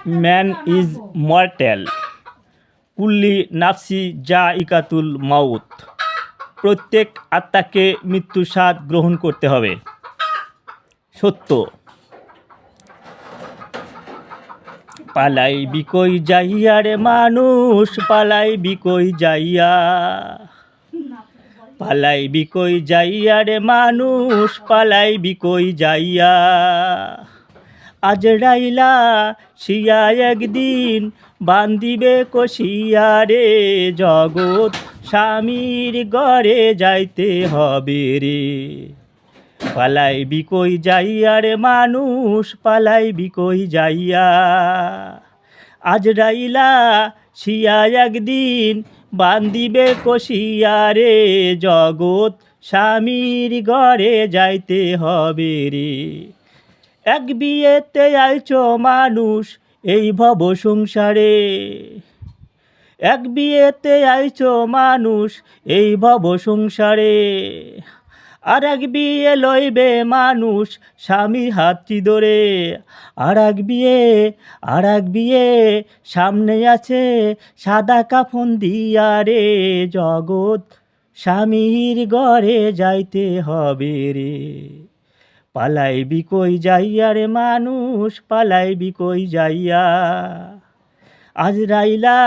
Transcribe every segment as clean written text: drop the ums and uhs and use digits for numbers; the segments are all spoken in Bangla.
ম্যান ইজ মর্টেল, কুল্লি নাফসি জাইকাতুল মাউত। প্রত্যেক আত্মাকে মৃত্যুর স্বাদ গ্রহণ করতে হবে। সত্য। পালাই বিকই যাইয়া রে মানুষ, পালাই বিকই যাইয়া, পালাই বিকই যাইয়া রে মানুষ, পালাই বিকই যাইয়া। আজরাইলা শিয়া একদিন বান্দিবে কষিয়া রে, জগৎ স্বামীর ঘরে যাইতে হবে রে। পালাই বিকই যাইয়া রে মানুষ, পালাই বিকই যাইয়া। আজরাইলা শিয়া একদিন বান্দিবে কষিয়া রে, জগৎ স্বামীর ঘরে যাইতে হবে রে। এক বিয়েতে আইছো মানুষ এই ভব সংসারে, এক বিয়েতে আইছো মানুষ এই ভব সংসারে। আর এক বিয়ে লইবে মানুষ স্বামীর হাতটি ধরে। আর এক বিয়ে সামনে আছে সাদা কাফন দিয়া রে, জগৎ স্বামীর ঘরে যাইতে হবে রে। পালাই বিকই যাইয়া রে মানুষ, পালাই বিকই যাইয়া। আজরাইলা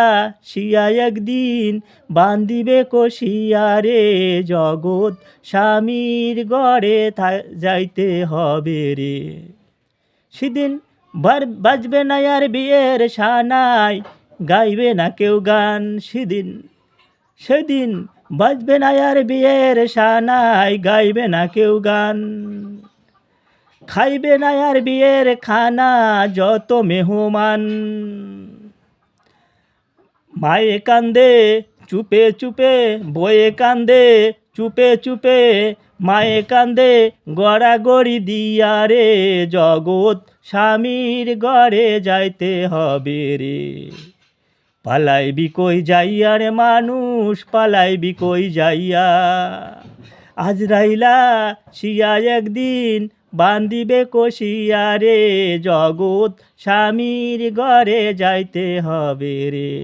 শিয়া একদিন বান্দিবে কষিয়া রে, জগৎ স্বামীর ঘরে যাইতে হবে রে। সেদিন বাজবে না আর বিয়ের সানাই, গাইবে না কেউ গান। সেদিন বাজবে না আর বিয়ের সানাই, গাইবে না কেউ গান। খাইবে না আর বিয়ের খানা যত মেহমান। মায়ে কান্দে চুপে চুপে, বয়ে কান্দে চুপে চুপে, মায়ে কান্দে গড়াগড়ি দিয়া রে, জগৎ স্বামীর ঘরে যাইতে হবে রে। পালাই বিকই যাইয়া রে মানুষ, পালাই বিকই যাইয়া। আজরাইলা শিয়া একদিন বান্দিবে কষিয়া রে, জগৎ স্বামীর ঘরে যাইতে হবে রে।